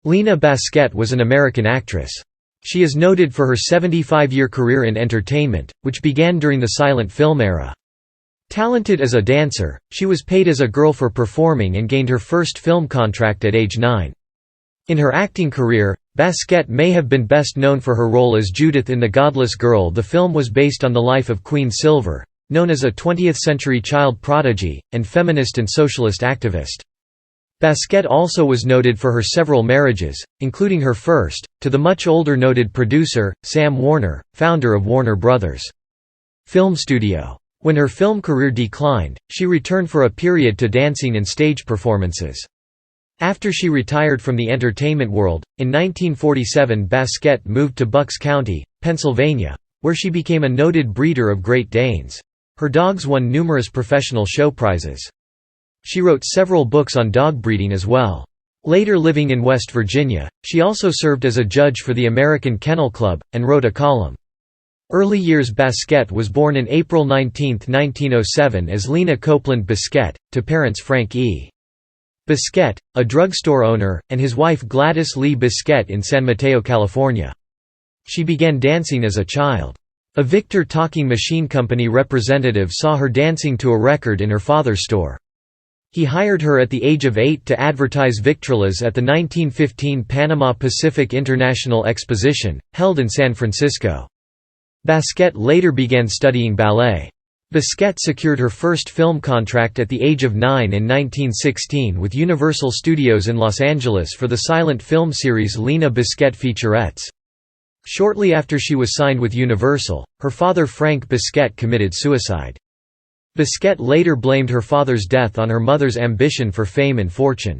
Lina Basquette was an American actress. She is noted for her 75-year career in entertainment, which began during the silent film era. Talented as a dancer, she was paid as a girl for performing and gained her first film contract at age 9. In her acting career, Basquette may have been best known for her role as Judith in The Godless Girl. The film was based on the life of Queen Silver, known as a 20th-century child prodigy, and feminist and socialist activist. Basquette also was noted for her several marriages, including her first, to the much older noted producer, Sam Warner, founder of Warner Brothers. Film Studio. When her film career declined, she returned for a period to dancing and stage performances. After she retired from the entertainment world, in 1947 Basquette moved to Bucks County, Pennsylvania, where she became a noted breeder of Great Danes. Her dogs won numerous professional show prizes. She wrote several books on dog breeding as well. Later living in West Virginia, she also served as a judge for the American Kennel Club, and wrote a column. Early years. Basquette was born in April 19, 1907 as Lina Copeland Basquette, to parents Frank E. Basquette, a drugstore owner, and his wife Gladys Lee Basquette in San Mateo, California. She began dancing as a child. A Victor Talking Machine Company representative saw her dancing to a record in her father's store. He hired her at the age of 8 to advertise Victrolas at the 1915 Panama Pacific International Exposition, held in San Francisco. Basquette later began studying ballet. Basquette secured her first film contract at the age of 9 in 1916 with Universal Studios in Los Angeles for the silent film series Lina Basquette Featurettes. Shortly after she was signed with Universal, her father Frank Basquette committed suicide. Basquette later blamed her father's death on her mother's ambition for fame and fortune.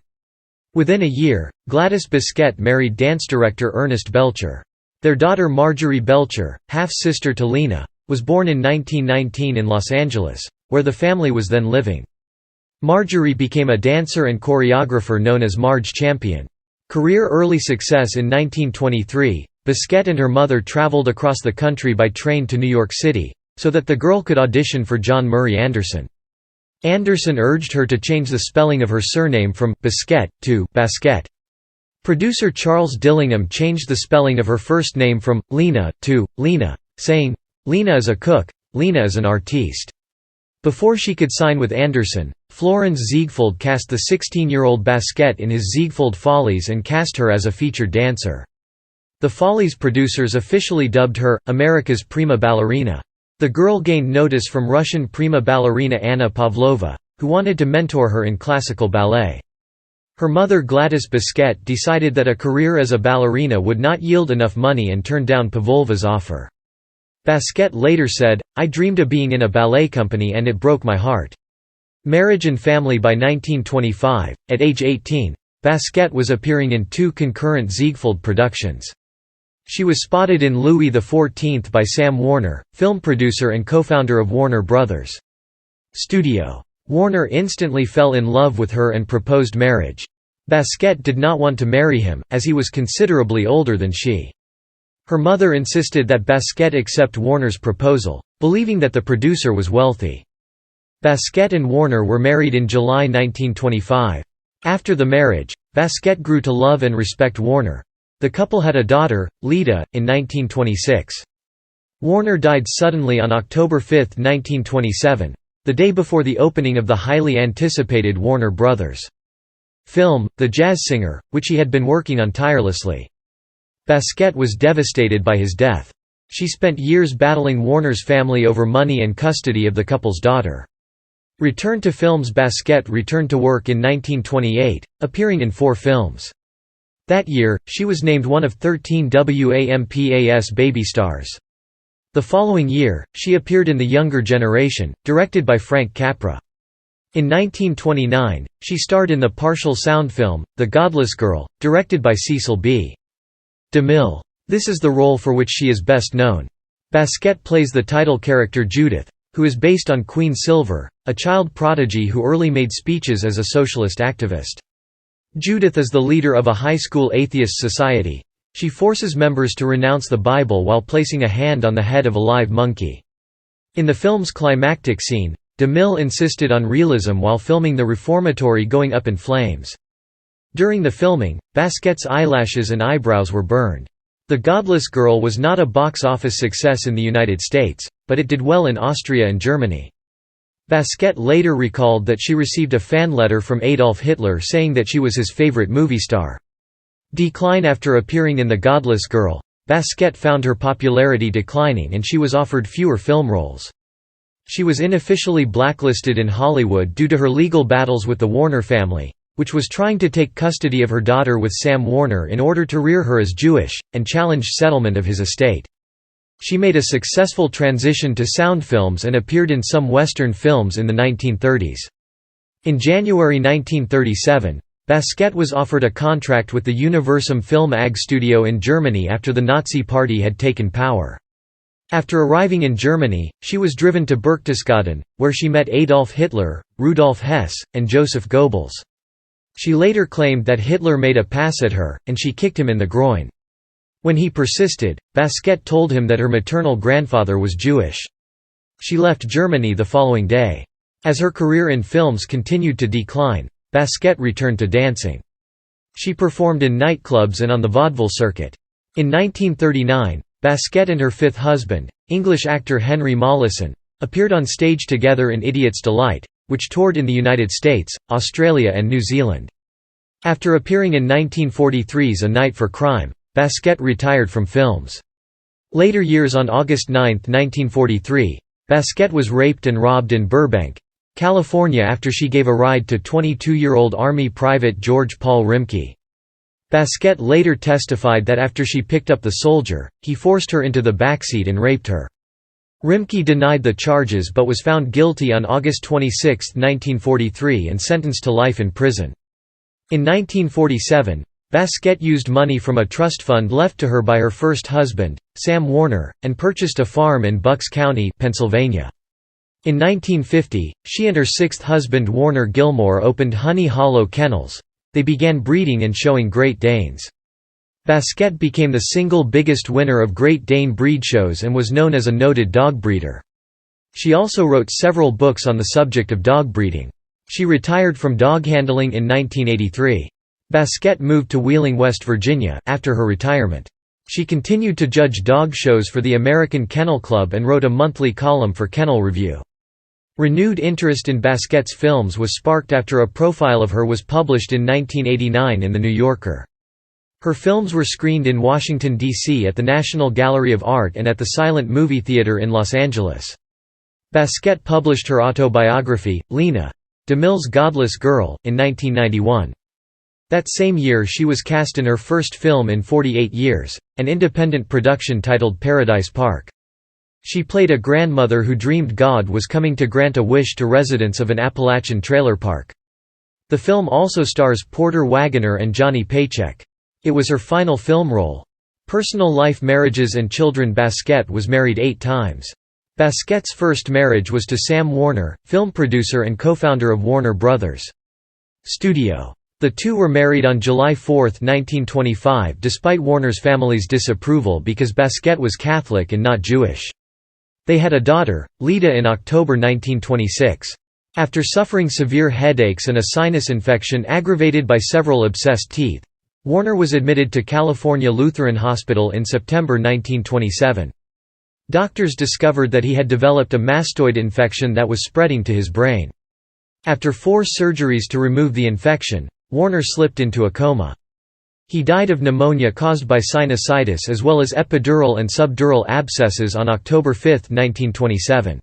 Within a year, Gladys Basquette married dance director Ernest Belcher. Their daughter Marjorie Belcher, half-sister to Lina, was born in 1919 in Los Angeles, where the family was then living. Marjorie became a dancer and choreographer known as Marge Champion. Career early success. In 1923, Basquette and her mother traveled across the country by train to New York City, so that the girl could audition for John Murray Anderson. Anderson urged her to change the spelling of her surname from Basquette to Basquette. Producer Charles Dillingham changed the spelling of her first name from Lina to Lina, saying, "Lina is a cook, Lina is an artiste." Before she could sign with Anderson, Florenz Ziegfeld cast the 16-year-old Basquette in his Ziegfeld Follies and cast her as a featured dancer. The Follies producers officially dubbed her, America's prima ballerina. The girl gained notice from Russian prima ballerina Anna Pavlova, who wanted to mentor her in classical ballet. Her mother Gladys Basquette decided that a career as a ballerina would not yield enough money and turned down Pavlova's offer. Basquette later said, "I dreamed of being in a ballet company and it broke my heart." Marriage and family. By 1925, at age 18, Basquette was appearing in 2 concurrent Ziegfeld productions. She was spotted in Louis XIV by Sam Warner, film producer and co-founder of Warner Brothers. Studio. Warner instantly fell in love with her and proposed marriage. Basquette did not want to marry him, as he was considerably older than she. Her mother insisted that Basquette accept Warner's proposal, believing that the producer was wealthy. Basquette and Warner were married in July 1925. After the marriage, Basquette grew to love and respect Warner. The couple had a daughter, Lida, in 1926. Warner died suddenly on October 5, 1927. The day before the opening of the highly anticipated Warner Brothers. Film, The Jazz Singer, which he had been working on tirelessly. Basquette was devastated by his death. She spent years battling Warner's family over money and custody of the couple's daughter. Return to films. Basquette returned to work in 1928, appearing in 4 films. That year, she was named one of 13 WAMPA's Baby Stars. The following year, she appeared in The Younger Generation, directed by Frank Capra. In 1929, she starred in the partial sound film, The Godless Girl, directed by Cecil B. DeMille. This is the role for which she is best known. Basquette plays the title character Judith, who is based on Queen Silver, a child prodigy who early made speeches as a socialist activist. Judith is the leader of a high school atheist society. She forces members to renounce the Bible while placing a hand on the head of a live monkey. In the film's climactic scene, DeMille insisted on realism while filming the reformatory going up in flames. During the filming, Basquette's eyelashes and eyebrows were burned. The Godless Girl was not a box office success in the United States, but it did well in Austria and Germany. Basquette later recalled that she received a fan letter from Adolf Hitler saying that she was his favorite movie star. Decline. After appearing in The Godless Girl, Basquette found her popularity declining and she was offered fewer film roles. She was unofficially blacklisted in Hollywood due to her legal battles with the Warner family, which was trying to take custody of her daughter with Sam Warner in order to rear her as Jewish, and challenged settlement of his estate. She made a successful transition to sound films and appeared in some Western films in the 1930s. In January 1937, Basquette was offered a contract with the Universum Film AG studio in Germany after the Nazi Party had taken power. After arriving in Germany, she was driven to Berchtesgaden, where she met Adolf Hitler, Rudolf Hess, and Joseph Goebbels. She later claimed that Hitler made a pass at her, and she kicked him in the groin. When he persisted, Basquette told him that her maternal grandfather was Jewish. She left Germany the following day. As her career in films continued to decline, Basquette returned to dancing. She performed in nightclubs and on the vaudeville circuit. In 1939, Basquette and her fifth husband, English actor Henry Mollison, appeared on stage together in Idiot's Delight, which toured in the United States, Australia and New Zealand. After appearing in 1943's A Night for Crime, Basquette retired from films. Later years. On August 9, 1943, Basquette was raped and robbed in Burbank, California after she gave a ride to 22-year-old Army Private George Paul Rimke. Basquette later testified that after she picked up the soldier, he forced her into the backseat and raped her. Rimke denied the charges but was found guilty on August 26, 1943 and sentenced to life in prison. In 1947, Basquette used money from a trust fund left to her by her first husband, Sam Warner, and purchased a farm in Bucks County, Pennsylvania. In 1950, she and her sixth husband Warner Gilmore opened Honey Hollow Kennels. They began breeding and showing Great Danes. Basquette became the single biggest winner of Great Dane breed shows and was known as a noted dog breeder. She also wrote several books on the subject of dog breeding. She retired from dog handling in 1983. Basquette moved to Wheeling, West Virginia, after her retirement. She continued to judge dog shows for the American Kennel Club and wrote a monthly column for Kennel Review. Renewed interest in Basquette's films was sparked after a profile of her was published in 1989 in The New Yorker. Her films were screened in Washington, D.C. at the National Gallery of Art and at the Silent Movie Theater in Los Angeles. Basquette published her autobiography, Lina Basquette's Godless Girl, in 1991. That same year she was cast in her first film in 48 years, an independent production titled Paradise Park. She played a grandmother who dreamed God was coming to grant a wish to residents of an Appalachian trailer park. The film also stars Porter Wagoner and Johnny Paycheck. It was her final film role. Personal life, marriages and children. Basquette was married 8 times. Basquette's first marriage was to Sam Warner, film producer and co-founder of Warner Brothers. Studio. The two were married on July 4, 1925 despite Warner's family's disapproval because Basquette was Catholic and not Jewish. They had a daughter, Lida, in October 1926. After suffering severe headaches and a sinus infection aggravated by several abscessed teeth, Warner was admitted to California Lutheran Hospital in September 1927. Doctors discovered that he had developed a mastoid infection that was spreading to his brain. After 4 surgeries to remove the infection, Warner slipped into a coma. He died of pneumonia caused by sinusitis as well as epidural and subdural abscesses on October 5, 1927.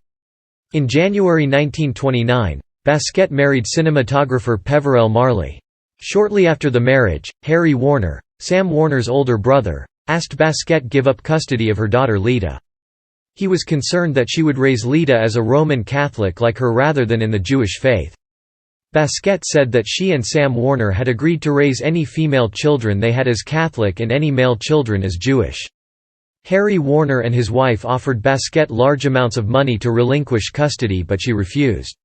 In January 1929, Basquette married cinematographer Peverell Marley. Shortly after the marriage, Harry Warner, Sam Warner's older brother, asked Basquette give up custody of her daughter Lida. He was concerned that she would raise Lida as a Roman Catholic like her rather than in the Jewish faith. Basquette said that she and Sam Warner had agreed to raise any female children they had as Catholic and any male children as Jewish. Harry Warner and his wife offered Basquette large amounts of money to relinquish custody but she refused.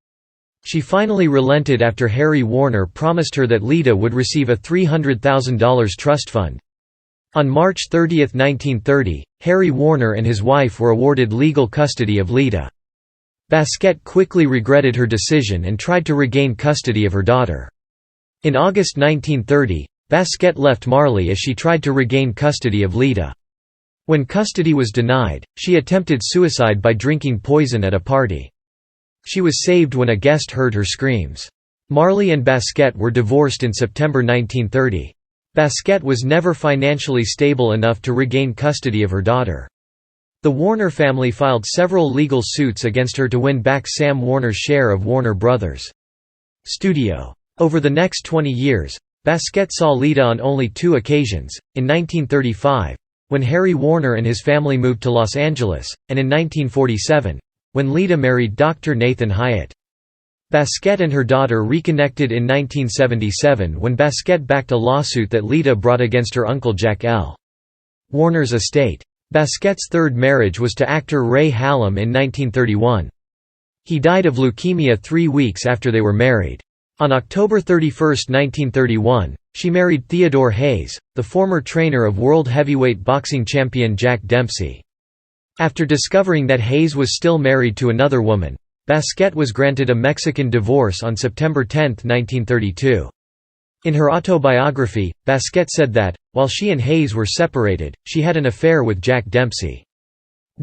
She finally relented after Harry Warner promised her that Lida would receive a $300,000 trust fund. On March 30, 1930, Harry Warner and his wife were awarded legal custody of Lida. Basquette quickly regretted her decision and tried to regain custody of her daughter. In August 1930, Basquette left Marley as she tried to regain custody of Lita. When custody was denied, she attempted suicide by drinking poison at a party. She was saved when a guest heard her screams. Marley and Basquette were divorced in September 1930. Basquette was never financially stable enough to regain custody of her daughter. The Warner family filed several legal suits against her to win back Sam Warner's share of Warner Brothers' studio. Over the next 20 years, Basquette saw Lita on only 2 occasions, in 1935, when Harry Warner and his family moved to Los Angeles, and in 1947, when Lita married Dr. Nathan Hyatt. Basquette and her daughter reconnected in 1977 when Basquette backed a lawsuit that Lita brought against her uncle Jack L. Warner's estate. Basquette's third marriage was to actor Ray Hallam in 1931. He died of leukemia 3 weeks after they were married. On October 31, 1931, she married Theodore Hayes, the former trainer of world heavyweight boxing champion Jack Dempsey. After discovering that Hayes was still married to another woman, Basquette was granted a Mexican divorce on September 10, 1932. In her autobiography, Basquette said that, while she and Hayes were separated, she had an affair with Jack Dempsey.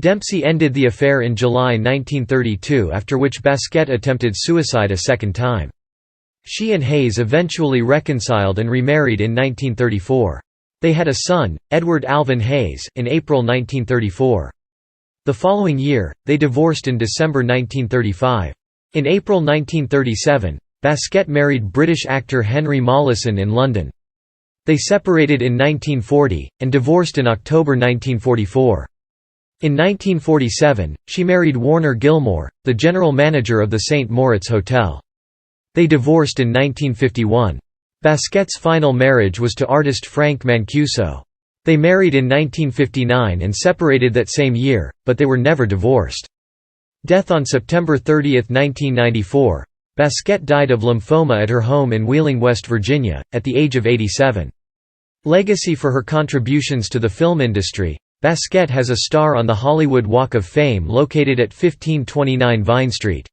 Dempsey ended the affair in July 1932, after which Basquette attempted suicide a second time. She and Hayes eventually reconciled and remarried in 1934. They had a son, Edward Alvin Hayes, in April 1934. The following year, they divorced in December 1935. In April 1937, Basquette married British actor Henry Mollison in London. They separated in 1940, and divorced in October 1944. In 1947, she married Warner Gilmore, the general manager of the St. Moritz Hotel. They divorced in 1951. Basquette's final marriage was to artist Frank Mancuso. They married in 1959 and separated that same year, but they were never divorced. Death on September 30, 1994. Basquette died of lymphoma at her home in Wheeling, West Virginia, at the age of 87. Legacy for her contributions to the film industry. Basquette has a star on the Hollywood Walk of Fame located at 1529 Vine Street.